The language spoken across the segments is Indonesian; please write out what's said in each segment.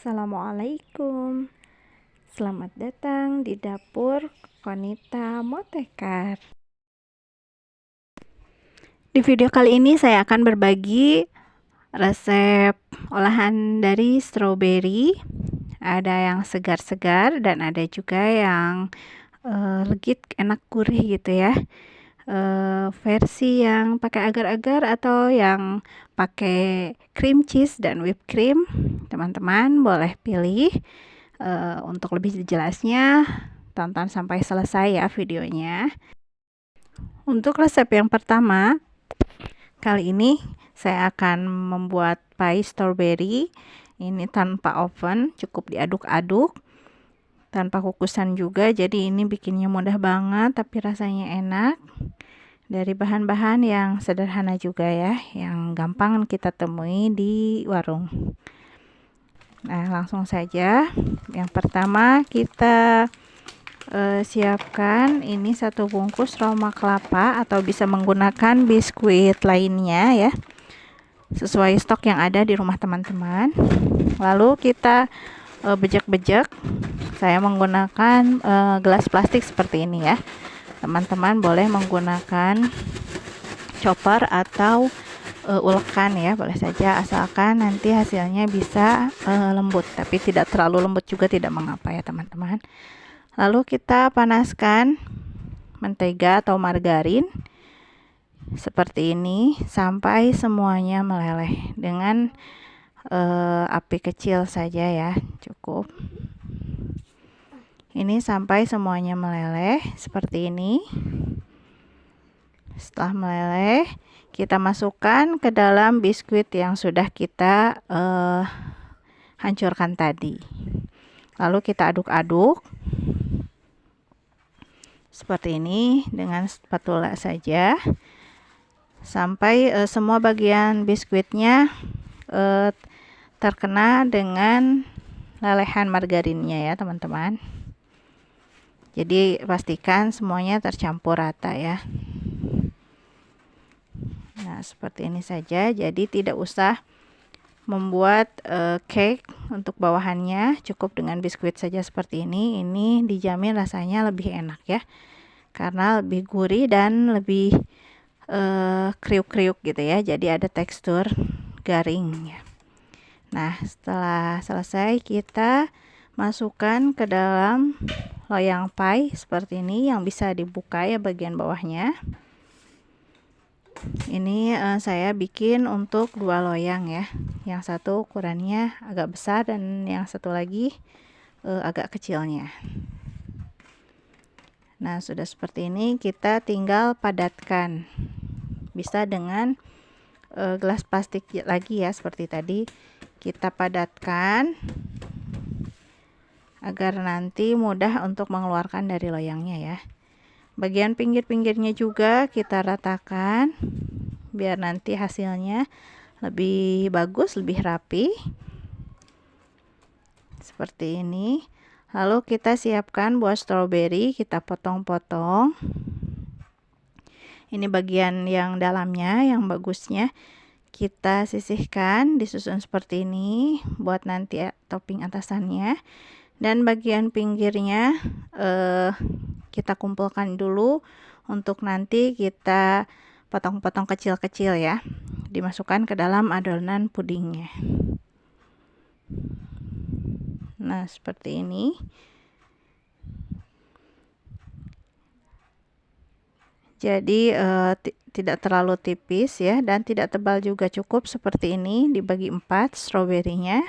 Assalamualaikum. Selamat datang di dapur Konita Motekar. Di video kali ini saya akan berbagi resep olahan dari strawberry. Ada yang segar-segar dan ada juga yang legit, enak, gurih gitu ya. Versi yang pakai agar-agar atau yang pakai cream cheese dan whipped cream, teman-teman boleh pilih. Untuk lebih jelasnya tonton sampai selesai ya videonya. Untuk resep yang pertama, kali ini saya akan membuat pie strawberry. Ini tanpa oven, cukup diaduk-aduk, tanpa kukusan juga, jadi ini bikinnya mudah banget tapi rasanya enak. Dari bahan-bahan yang sederhana juga ya, yang gampang kita temui di warung. Nah, langsung saja. Yang pertama kita siapkan ini 1 bungkus roma kelapa atau bisa menggunakan biskuit lainnya ya, sesuai stok yang ada di rumah teman-teman. Lalu kita bejek-bejek. Saya menggunakan gelas plastik seperti ini ya. Teman-teman boleh menggunakan chopper atau ulekan ya, boleh saja, asalkan nanti hasilnya bisa lembut, tapi tidak terlalu lembut juga tidak mengapa ya teman-teman. Lalu kita panaskan mentega atau margarin seperti ini sampai semuanya meleleh dengan api kecil saja ya, cukup. Ini sampai semuanya meleleh seperti ini. Setelah meleleh, kita masukkan ke dalam biskuit yang sudah kita hancurkan tadi. Lalu kita aduk-aduk seperti ini dengan spatula saja sampai semua bagian biskuitnya terkena dengan lelehan margarinnya ya teman-teman. Jadi pastikan semuanya tercampur rata ya. Nah, seperti ini saja. Jadi tidak usah membuat cake untuk bawahannya, cukup dengan biskuit saja seperti ini. Ini dijamin rasanya lebih enak ya, karena lebih gurih dan lebih kriuk-kriuk gitu ya. Jadi ada tekstur garing ya. Nah, setelah selesai kita masukkan ke dalam loyang pie seperti ini yang bisa dibuka ya bagian bawahnya. Ini saya bikin untuk 2 loyang ya, yang satu ukurannya agak besar dan yang satu lagi agak kecilnya. Nah, sudah seperti ini, kita tinggal padatkan, bisa dengan gelas plastik lagi ya, seperti tadi kita padatkan agar nanti mudah untuk mengeluarkan dari loyangnya ya. Bagian pinggir-pinggirnya juga kita ratakan biar nanti hasilnya lebih bagus, lebih rapi seperti ini. Lalu kita siapkan buah stroberi, kita potong-potong. Ini bagian yang dalamnya, yang bagusnya kita sisihkan, disusun seperti ini buat nanti topping atasannya. Dan bagian pinggirnya kita kumpulkan dulu untuk nanti kita potong-potong kecil-kecil ya, dimasukkan ke dalam adonan pudingnya. Nah, seperti ini. Jadi tidak terlalu tipis ya, dan tidak tebal juga, cukup seperti ini, dibagi 4 stroberinya.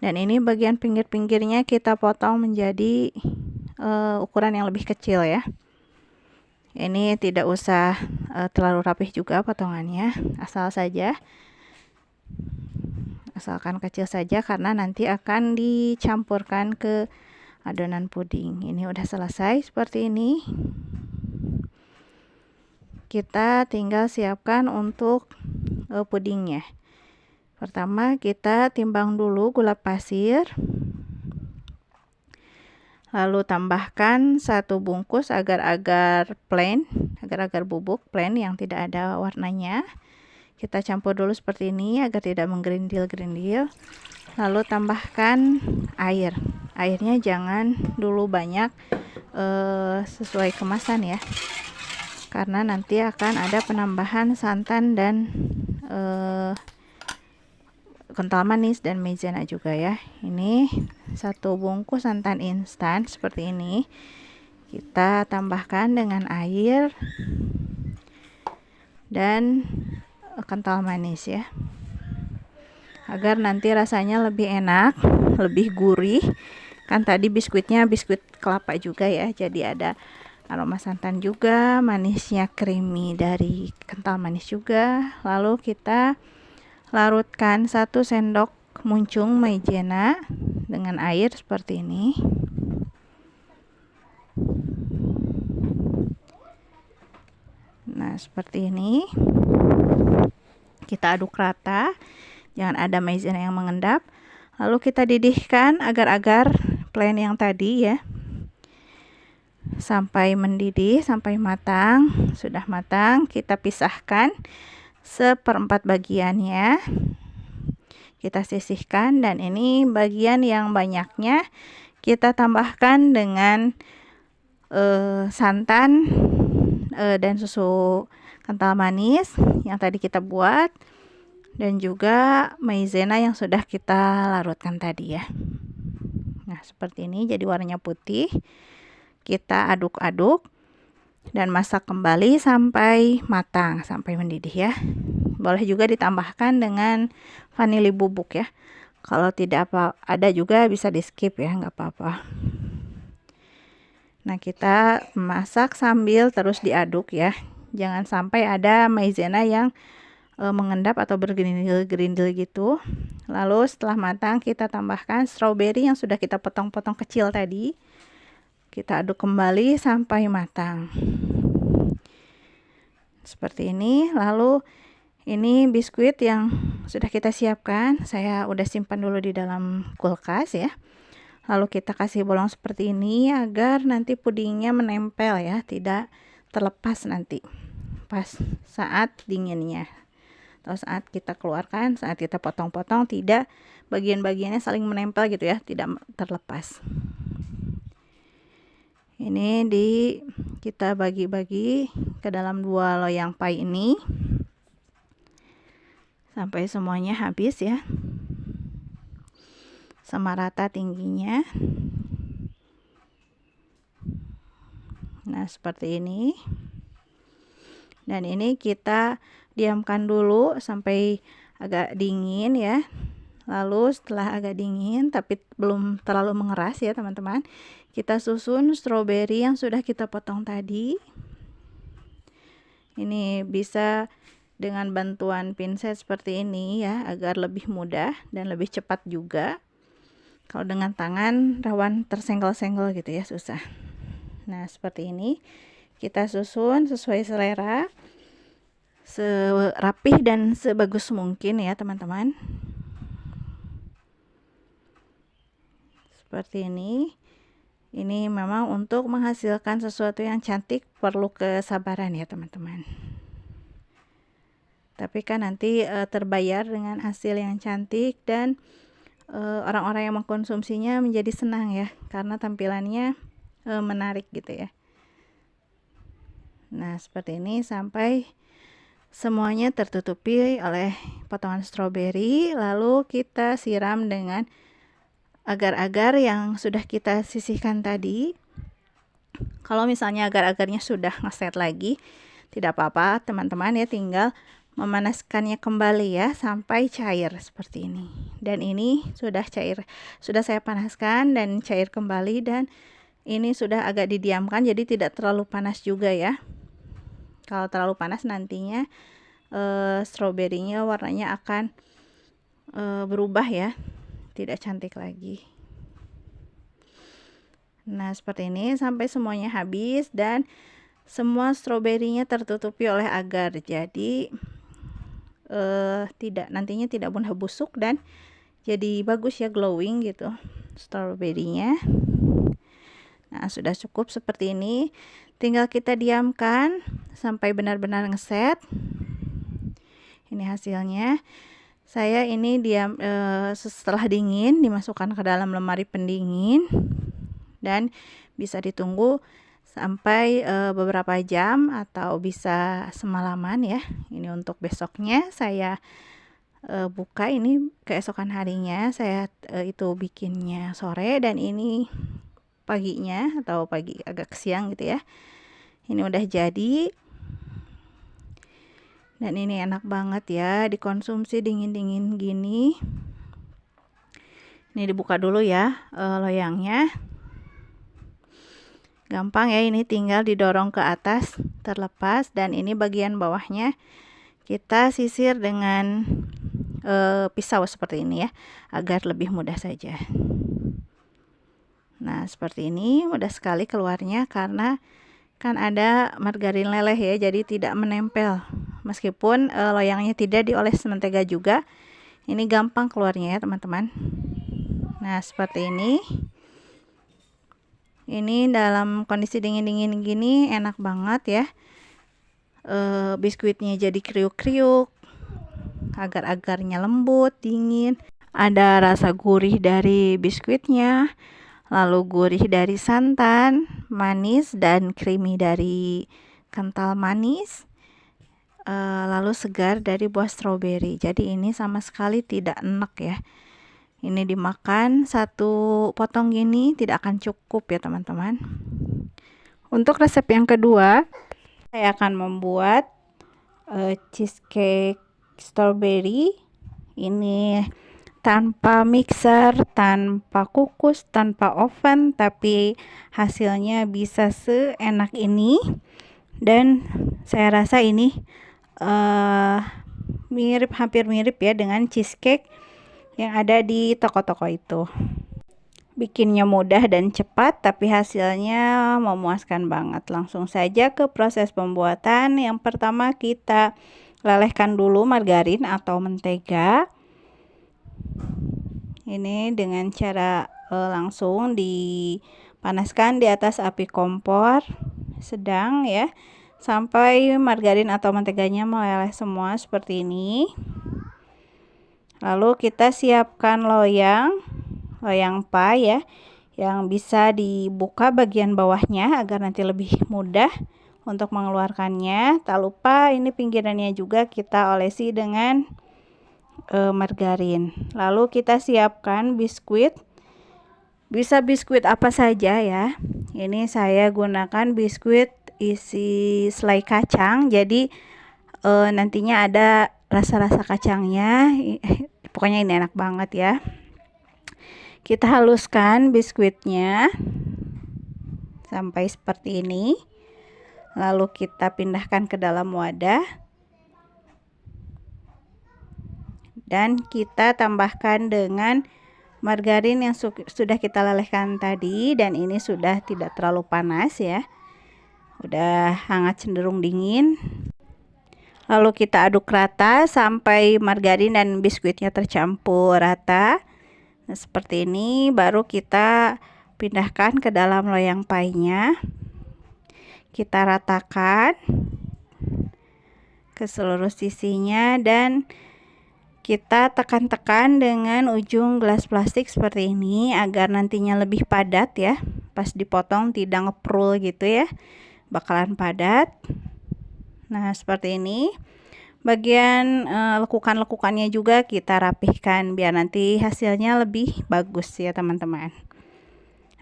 Dan ini bagian pinggir-pinggirnya kita potong menjadi ukuran yang lebih kecil ya. Ini tidak usah terlalu rapih juga potongannya, asalkan kecil saja karena nanti akan dicampurkan ke adonan puding. Ini udah selesai seperti ini. Kita tinggal siapkan untuk pudingnya. Pertama kita timbang dulu gula pasir, lalu tambahkan 1 bungkus agar-agar plain, agar-agar bubuk plain yang tidak ada warnanya. Kita campur dulu seperti ini agar tidak menggerindil-gerindil. Lalu tambahkan air. Airnya jangan dulu banyak, sesuai kemasan ya, karena nanti akan ada penambahan santan dan kental manis dan maizena juga ya. Ini 1 bungkus santan instan seperti ini. Kita tambahkan dengan air dan kental manis ya, agar nanti rasanya lebih enak, lebih gurih. Kan tadi biskuitnya biskuit kelapa juga ya, jadi ada aroma santan juga, manisnya creamy dari kental manis juga. Lalu kita larutkan 1 sendok muncung maizena dengan air seperti ini. Nah, seperti ini. Kita aduk rata, jangan ada maizena yang mengendap. Lalu kita didihkan agar-agar plain yang tadi ya, sampai mendidih, sampai matang. Sudah matang, kita pisahkan 1/4 bagiannya. Kita sisihkan, dan ini bagian yang banyaknya kita tambahkan dengan santan dan susu kental manis yang tadi kita buat, dan juga maizena yang sudah kita larutkan tadi ya. Nah, seperti ini jadi warnanya putih. Kita aduk-aduk dan masak kembali sampai matang, sampai mendidih ya. Boleh juga ditambahkan dengan vanili bubuk ya. Kalau tidak ada juga bisa di skip ya, nggak apa-apa. Nah, kita masak sambil terus diaduk ya. Jangan sampai ada maizena yang mengendap atau bergerindil-gerindil gitu. Lalu setelah matang, kita tambahkan stroberi yang sudah kita potong-potong kecil tadi. Kita aduk kembali sampai matang. Seperti ini. Lalu ini biskuit yang sudah kita siapkan, saya udah simpan dulu di dalam kulkas ya. Lalu kita kasih bolong seperti ini agar nanti pudingnya menempel ya, tidak terlepas nanti pas saat dinginnya atau saat kita keluarkan, saat kita potong-potong, tidak bagian-bagiannya saling menempel gitu ya, tidak terlepas. Ini kita bagi-bagi ke dalam 2 loyang pie ini sampai semuanya habis ya, sama rata tingginya. Nah, seperti ini. Dan ini kita diamkan dulu sampai agak dingin ya. Lalu setelah agak dingin tapi belum terlalu mengeras ya teman-teman, kita susun stroberi yang sudah kita potong tadi. Ini bisa dengan bantuan pinset seperti ini ya, agar lebih mudah dan lebih cepat juga. Kalau dengan tangan rawan tersenggol-senggol gitu ya, susah. Nah, seperti ini kita susun sesuai selera, serapih dan sebagus mungkin ya teman-teman. Seperti ini. Ini memang untuk menghasilkan sesuatu yang cantik perlu kesabaran ya teman-teman. Tapi kan nanti terbayar dengan hasil yang cantik, dan orang-orang yang mengkonsumsinya menjadi senang ya, karena tampilannya menarik gitu ya. Nah, seperti ini sampai semuanya tertutupi oleh potongan stroberi. Lalu kita siram dengan agar-agar yang sudah kita sisihkan tadi. Kalau misalnya agar-agarnya sudah ngeset lagi, tidak apa-apa teman-teman ya, tinggal memanaskannya kembali ya sampai cair seperti ini. Dan ini sudah cair, sudah saya panaskan dan cair kembali, dan ini sudah agak didiamkan, jadi tidak terlalu panas juga ya. Kalau terlalu panas nantinya stroberinya warnanya akan berubah ya, tidak cantik lagi. Nah, seperti ini sampai semuanya habis dan semua stroberinya tertutupi oleh agar, jadi nantinya tidak mudah busuk dan jadi bagus ya, glowing gitu stroberinya. Nah, sudah cukup seperti ini, tinggal kita diamkan sampai benar-benar ngeset. Ini hasilnya. Saya ini setelah dingin dimasukkan ke dalam lemari pendingin dan bisa ditunggu sampai beberapa jam atau bisa semalaman ya. Ini untuk besoknya saya buka, ini keesokan harinya saya itu bikinnya sore, dan ini paginya atau pagi agak siang gitu ya. Ini udah jadi dan ini enak banget ya dikonsumsi dingin-dingin gini. Ini dibuka dulu ya loyangnya. Gampang ya, ini tinggal didorong ke atas terlepas, dan ini bagian bawahnya kita sisir dengan pisau seperti ini ya, agar lebih mudah saja. Nah, seperti ini mudah sekali keluarnya karena kan ada margarin leleh ya, jadi tidak menempel. Meskipun loyangnya tidak dioles mentega juga, ini gampang keluarnya ya teman-teman. Nah, seperti ini. Ini dalam kondisi dingin-dingin gini enak banget ya. Biskuitnya jadi kriuk-kriuk, agar-agarnya lembut, dingin. Ada rasa gurih dari biskuitnya, lalu gurih dari santan, manis dan creamy dari kental manis, lalu segar dari buah stroberi. Jadi ini sama sekali tidak enak ya. Ini dimakan satu potong gini tidak akan cukup ya teman-teman. Untuk resep yang kedua, saya akan membuat cheesecake strawberry. Ini tanpa mixer, tanpa kukus, tanpa oven, tapi hasilnya bisa seenak ini. Dan saya rasa ini hampir mirip ya dengan cheesecake yang ada di toko-toko itu. Bikinnya mudah dan cepat, tapi hasilnya memuaskan banget. Langsung saja ke proses pembuatan. Yang pertama kita lelehkan dulu margarin atau mentega. Ini dengan cara langsung dipanaskan di atas api kompor sedang ya, sampai margarin atau menteganya meleleh semua seperti ini. Lalu kita siapkan loyang pie ya, yang bisa dibuka bagian bawahnya agar nanti lebih mudah untuk mengeluarkannya. Tak lupa ini pinggirannya juga kita olesi dengan margarin. Lalu kita siapkan biskuit, bisa biskuit apa saja ya. Ini saya gunakan biskuit isi selai kacang, jadi nantinya ada rasa-rasa kacangnya. Pokoknya ini enak banget ya. Kita haluskan biskuitnya sampai seperti ini. Lalu kita pindahkan ke dalam wadah. Dan kita tambahkan dengan margarin yang sudah kita lelehkan tadi. Dan ini sudah tidak terlalu panas ya. Udah hangat cenderung dingin. Lalu kita aduk rata sampai margarin dan biskuitnya tercampur rata. Nah, seperti ini baru kita pindahkan ke dalam loyang pie-nya. Kita ratakan ke seluruh sisinya dan kita tekan-tekan dengan ujung gelas plastik seperti ini agar nantinya lebih padat ya. Pas dipotong tidak ngeprul gitu ya. Bakalan padat. Nah, seperti ini. Bagian lekukan-lekukannya juga kita rapihkan biar nanti hasilnya lebih bagus ya teman-teman.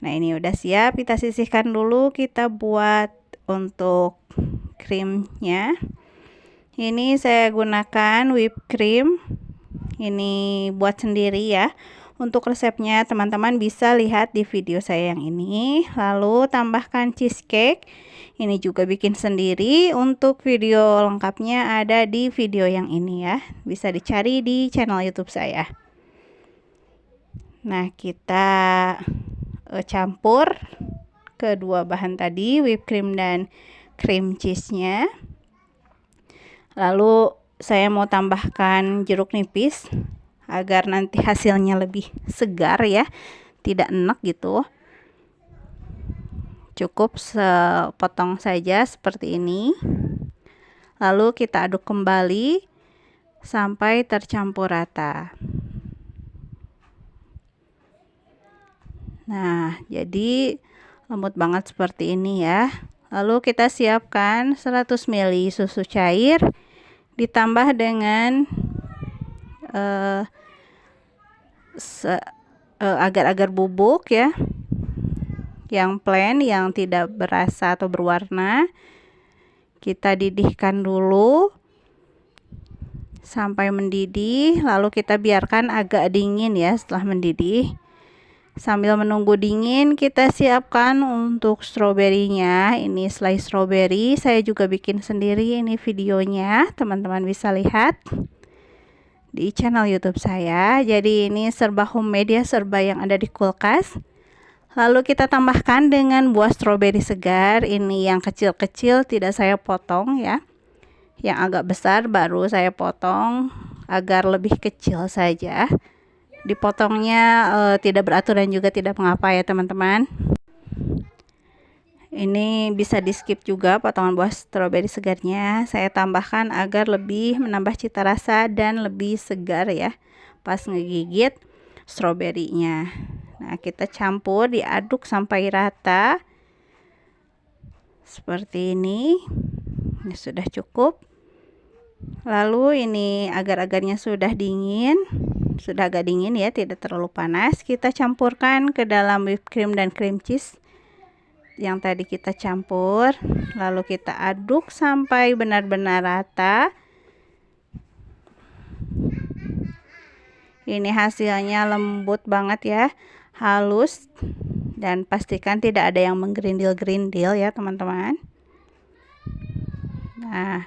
Nah, ini udah siap, kita sisihkan dulu. Kita buat untuk krimnya. Ini saya gunakan whipped cream. Ini buat sendiri ya. Untuk resepnya teman-teman bisa lihat di video saya yang ini. Lalu tambahkan cheesecake. Ini juga bikin sendiri. Untuk video lengkapnya ada di video yang ini ya. Bisa dicari di channel YouTube saya. Nah, kita campur kedua bahan tadi, whipped cream dan cream cheese-nya. Lalu saya mau tambahkan jeruk nipis agar nanti hasilnya lebih segar ya, tidak enak gitu. Cukup sepotong saja seperti ini. Lalu kita aduk kembali sampai tercampur rata. Nah, jadi lembut banget seperti ini ya. Lalu kita siapkan 100 ml susu cair ditambah dengan agar-agar bubuk ya, yang plain, yang tidak berasa atau berwarna. Kita didihkan dulu sampai mendidih, lalu kita biarkan agak dingin ya. Setelah mendidih, sambil menunggu dingin, kita siapkan untuk stroberinya. Ini slice strawberry, saya juga bikin sendiri, ini videonya, teman-teman bisa lihat di channel YouTube saya. Jadi ini serba homemade ya, serba yang ada di kulkas. Lalu kita tambahkan dengan buah stroberi segar. Ini yang kecil-kecil tidak saya potong ya, yang agak besar baru saya potong agar lebih kecil saja. Dipotongnya tidak beratur dan juga tidak mengapa ya teman-teman. Ini bisa di skip juga potongan buah stroberi segarnya. Saya tambahkan agar lebih menambah cita rasa dan lebih segar ya pas ngegigit stroberinya. Nah, kita campur, diaduk sampai rata seperti ini. Ini sudah cukup. Lalu ini agar-agarnya sudah dingin, sudah agak dingin ya, tidak terlalu panas. Kita campurkan ke dalam whipped cream dan cream cheese yang tadi kita campur, lalu kita aduk sampai benar-benar rata. Ini hasilnya lembut banget ya, halus, dan pastikan tidak ada yang menggerindil-gerindil ya teman-teman. Nah,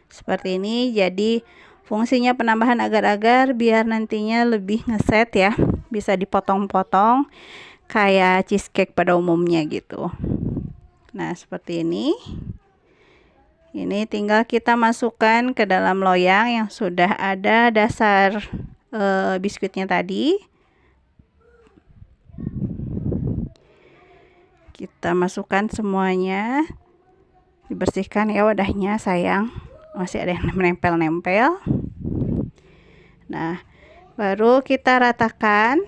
seperti ini. Jadi fungsinya penambahan agar-agar biar nantinya lebih ngeset ya, bisa dipotong-potong kayak cheesecake pada umumnya gitu. Nah, seperti ini. Ini tinggal kita masukkan ke dalam loyang yang sudah ada dasar biskuitnya tadi. Kita masukkan semuanya. Dibersihkan ya wadahnya, sayang. Masih ada yang menempel-nempel. Nah, baru kita ratakan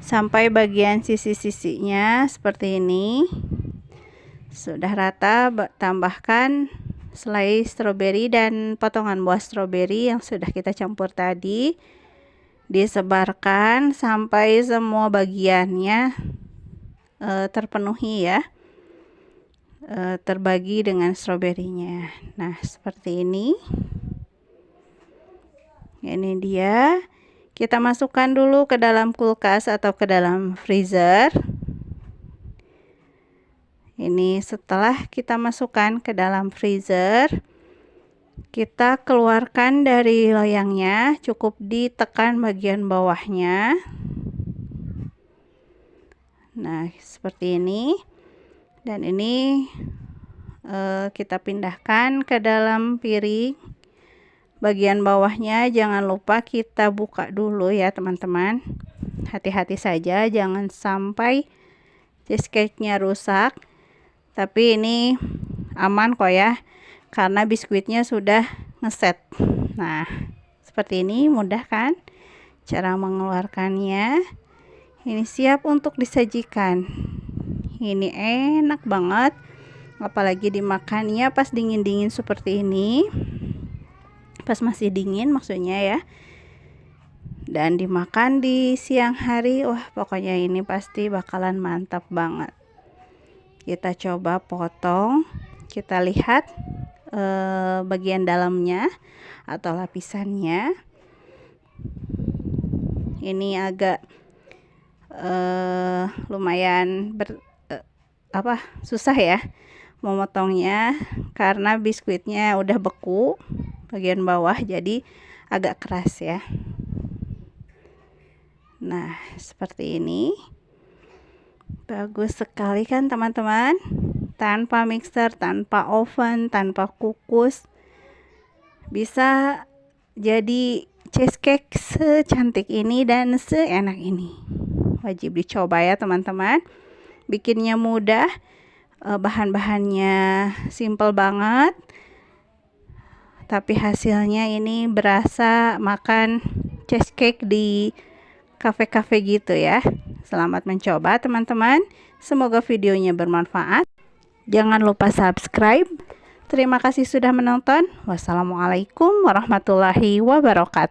sampai bagian sisi-sisinya seperti ini. Sudah rata, tambahkan slice strawberry dan potongan buah stroberi yang sudah kita campur tadi. Disebarkan sampai semua bagiannya terpenuhi ya, terbagi dengan stroberinya. Nah, seperti ini. Ini dia. Kita masukkan dulu ke dalam kulkas atau ke dalam freezer. Ini setelah kita masukkan ke dalam freezer, kita keluarkan dari loyangnya, cukup ditekan bagian bawahnya. Nah, seperti ini. Dan ini kita pindahkan ke dalam piring. Bagian bawahnya jangan lupa kita buka dulu ya teman-teman. Hati-hati saja, jangan sampai cheesecake-nya rusak. Tapi ini aman kok ya, karena biskuitnya sudah ngeset. Nah, seperti ini, mudah kan cara mengeluarkannya. Ini siap untuk disajikan. Ini enak banget, apalagi dimakannya pas dingin-dingin seperti ini. Pas masih dingin maksudnya ya. Dan dimakan di siang hari, wah pokoknya ini pasti bakalan mantap banget. Kita coba potong, kita lihat bagian dalamnya atau lapisannya. Ini agak lumayan susah ya memotongnya, karena biskuitnya udah beku bagian bawah, jadi agak keras ya. Nah, seperti ini. Bagus sekali kan teman-teman, tanpa mixer, tanpa oven, tanpa kukus, bisa jadi cheesecake secantik ini dan seenak ini. Wajib dicoba ya teman-teman. Bikinnya mudah, bahan-bahannya simple banget, tapi hasilnya ini berasa makan cheesecake di kafe-kafe gitu ya. Selamat mencoba teman-teman, semoga videonya bermanfaat. Jangan lupa subscribe. Terima kasih sudah menonton. Wassalamualaikum warahmatullahi wabarakatuh.